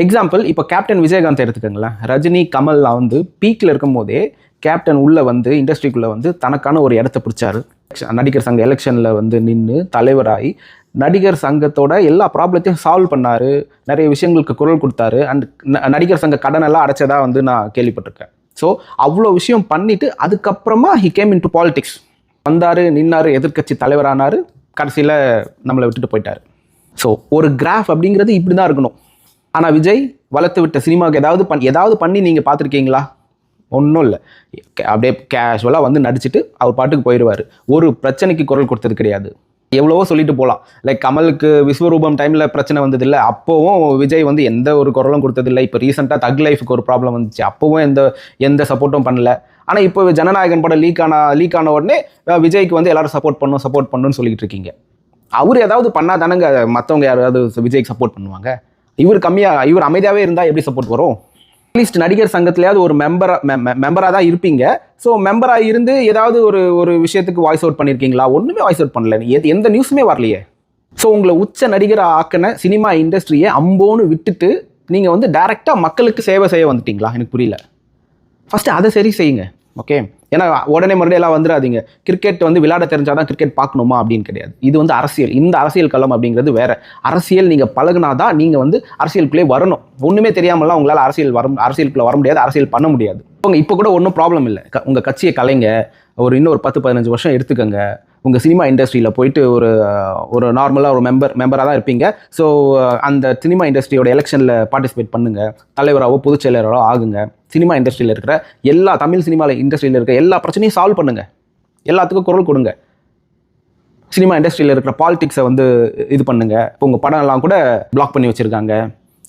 Example இப்போ captain Vijayakanth எடுத்துக்கோங்களேன். ரஜினி, கமல்லாம் வந்து பீக்கில் இருக்கும் போதே கேப்டன் உள்ளே வந்து இண்டஸ்ட்ரிக்குள்ளே வந்து தனக்கான ஒரு இடத்த பிடிச்சாரு. நடிகர் சங்க எலெக்ஷனில் வந்து நின்று தலைவராகி நடிகர் சங்கத்தோட எல்லா ப்ராப்ளத்தையும் சால்வ் பண்ணார். நிறைய விஷயங்களுக்கு குரல் கொடுத்தாரு. அண்ட் நடிகர் சங்க கடனெல்லாம் அடைச்சதா வந்து நான் கேள்விப்பட்டிருக்கேன். ஸோ அவ்வளோ விஷயம் பண்ணிவிட்டு அதுக்கப்புறமா he came in to politics. வந்தார், நின்னார், எதிர்கட்சி தலைவரானார், கடைசியில் நம்மளை விட்டுட்டு போயிட்டார். ஸோ ஒரு கிராஃப் அப்படிங்கிறது இப்படி தான் இருக்கணும். ஆனால் விஜய் வளர்த்து விட்ட சினிமாவுக்கு ஏதாவது பண்ணி நீங்கள் பார்த்துருக்கீங்களா? ஒன்றும் இல்லை. அப்படியே கேஷுவலாக வந்து நடிச்சுட்டு அவர் பாட்டுக்கு போயிடுவார். ஒரு பிரச்சனைக்கு குரல் கொடுத்தது கிடையாது. எவ்வளவோ சொல்லிட்டு போகலாம். லைக் கமலுக்கு விஸ்வரூபம் டைமில் பிரச்சனை வந்ததில்லை, அப்போவும் விஜய் வந்து எந்த ஒரு குரலும் கொடுத்ததில்லை. இப்போ ரீசெண்டாக தக் லைஃபுக்கு ஒரு ப்ராப்ளம் வந்துச்சு, அப்போவும் எந்த சப்போர்ட்டும் பண்ணல. ஆனால் இப்போ ஜனநாயகன் படம் லீக் ஆன உடனே விஜய்க்கு வந்து எல்லாரும் சப்போர்ட் பண்ணுன்னு சொல்லிட்டு இருக்கீங்க. அவர் ஏதாவது பண்ணால் தானங்க மற்றவங்க யாராவது விஜய்க்கு சப்போர்ட் பண்ணுவாங்க. இவர் அமைதியாகவே இருந்தால் எப்படி சப்போர்ட் வரும்? அட்லீஸ்ட் நடிகர் சங்கத்திலேயாவது ஒரு மெம்பராக தான் இருப்பீங்க. ஸோ மெம்பராக இருந்து ஏதாவது ஒரு விஷயத்துக்கு வாய்ஸ் அவுட் பண்ணியிருக்கீங்களா? ஒன்றுமே வாய்ஸ் அவுட் பண்ணல. எந்த நியூஸுமே வரலையே. ஸோ உங்களை உச்ச நடிகராக ஆக்கின சினிமா இண்டஸ்ட்ரியை அம்போன்னு விட்டுட்டு நீங்கள் வந்து டைரெக்டாக மக்களுக்கு சேவை செய்ய வந்துட்டீங்களா? எனக்கு புரியல. ஃபஸ்ட்டு அதை சரி செய்யுங்க. ஓகே, ஏன்னா உடனே மறுபடியும் எல்லாம் வந்துடாதீங்க. கிரிக்கெட் வந்து விளையாட தெரிஞ்சாதான் கிரிக்கெட் பார்க்கணுமா அப்படின்னு கிடையாது. இது வந்து அரசியல். இந்த அரசியல் களம் அப்படிங்கிறது வேற. அரசியல் நீங்கள் பழகுனாதான் நீங்கள் வந்து அரசியலுக்குள்ளே வரணும். ஒன்றுமே தெரியாமலாம் உங்களால் அரசியலுக்குள்ளே வர முடியாது, அரசியல் பண்ண முடியாது. இப்போ கூட ஒன்றும் ப்ராப்ளம் இல்லை. உங்கள் கட்சியை கலைங்க, இன்னொரு 10-15 வருஷம் எடுத்துக்கோங்க. உங்கள் சினிமா இண்டஸ்ட்ரியில் போயிட்டு ஒரு நார்மலாக ஒரு மெம்பராக தான் இருப்பீங்க. ஸோ அந்த சினிமா இண்டஸ்ட்ரியோட எலெக்ஷனில் பார்ட்டிசிபேட் பண்ணுங்கள். தலைவராகவோ பொதுச் செயலராகவோ ஆகுங்க. சினிமா இண்டஸ்ட்ரியில் இருக்கிற தமிழ் சினிமா இண்டஸ்ட்ரியில் இருக்கிற எல்லா பிரச்சனையும் சால்வ் பண்ணுங்கள். எல்லாத்துக்கும் குரல் கொடுங்க. சினிமா இண்டஸ்ட்ரியில் இருக்கிற பாலிடிக்ஸை வந்து இது பண்ணுங்கள். இப்போ உங்கள் படம் எல்லாம் கூட பிளாக் பண்ணி வச்சுருக்காங்க.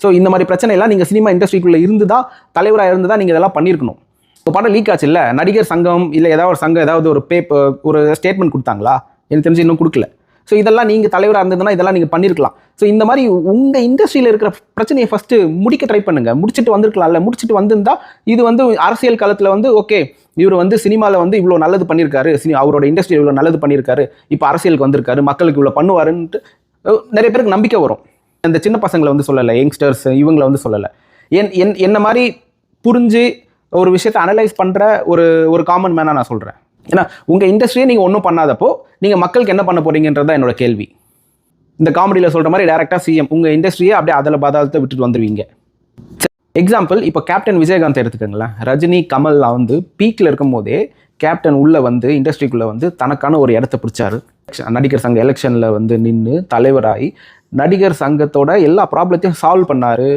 ஸோ இந்த மாதிரி பிரச்சனைலாம் நீங்கள் சினிமா இண்டஸ்ட்ரிக்குள்ளே இருந்து தான், தலைவராக இருந்து தான் நீங்கள் இதெல்லாம் பண்ணியிருக்கணும். இப்போ படம் லீக் ஆச்சு இல்லை, நடிகர் சங்கம் இல்லை ஏதாவது ஒரு சங்கம் ஏதாவது ஒரு ஸ்டேட்மெண்ட் கொடுத்தாங்களா? எனக்கு தெரிஞ்சு இன்னும் கொடுக்கல. ஸோ இதெல்லாம் நீங்கள் தலைவராக இருந்ததுன்னா இதெல்லாம் நீங்கள் பண்ணியிருக்கலாம். ஸோ இந்த மாதிரி உங்கள் இண்டஸ்ட்ரியில் இருக்கிற பிரச்சனையை ஃபஸ்ட்டு முடிக்க ட்ரை பண்ணுங்கள். முடிச்சுட்டு வந்திருக்கலாம்ல. முடிச்சுட்டு வந்திருந்தால் இது வந்து அரசியல் காலத்தில் வந்து ஓகே, இவர் வந்து சினிமாவில் வந்து இவ்வளோ நல்லது பண்ணியிருக்காரு, அவரோட இண்டஸ்ட்ரி இவ்வளோ நல்லது பண்ணியிருக்காரு, இப்போ அரசியலுக்கு வந்திருக்காரு, மக்களுக்கு இவ்வளோ பண்ணுவாருன்ட்டு நிறைய பேருக்கு நம்பிக்கை வரும். இந்த சின்ன பசங்களை வந்து சொல்லலை, யங்ஸ்டர்ஸ் இவங்களை வந்து சொல்லலை. என்ன மாதிரி புரிஞ்சு ஒரு விஷயத்தை அனலைஸ் பண்ணுற ஒரு காமன் மேனாக நான் சொல்கிறேன். ஏன்னா உங்கள் இண்டஸ்ட்ரியை நீங்கள் ஒன்றும் பண்ணாதப்போ நீங்கள் மக்களுக்கு என்ன பண்ண போகிறீங்கன்றது தான் என்னோட கேள்வி. இந்த காமெடியில் சொல்கிற மாதிரி டைரெக்டாக சிஎம் உங்கள் இண்டஸ்ட்ரியை அப்படியே அதில் பாதாளத்தை விட்டுட்டு வந்துடுவீங்க. எக்ஸாம்பிள் இப்போ கேப்டன் விஜயகாந்த் எடுத்துக்கோங்களேன். ரஜினி, கமல்லாம் வந்து பீக்கில் இருக்கும் போதே கேப்டன் உள்ளே வந்து இண்டஸ்ட்ரிக்குள்ளே வந்து தனக்கான ஒரு இடத்த பிடிச்சாரு. நடிகர் சங்க எலெக்ஷனில் வந்து நின்று தலைவராகி நடிகர் சங்கத்தோட எல்லா ப்ராப்ளத்தையும் சால்வ் பண்ணார்.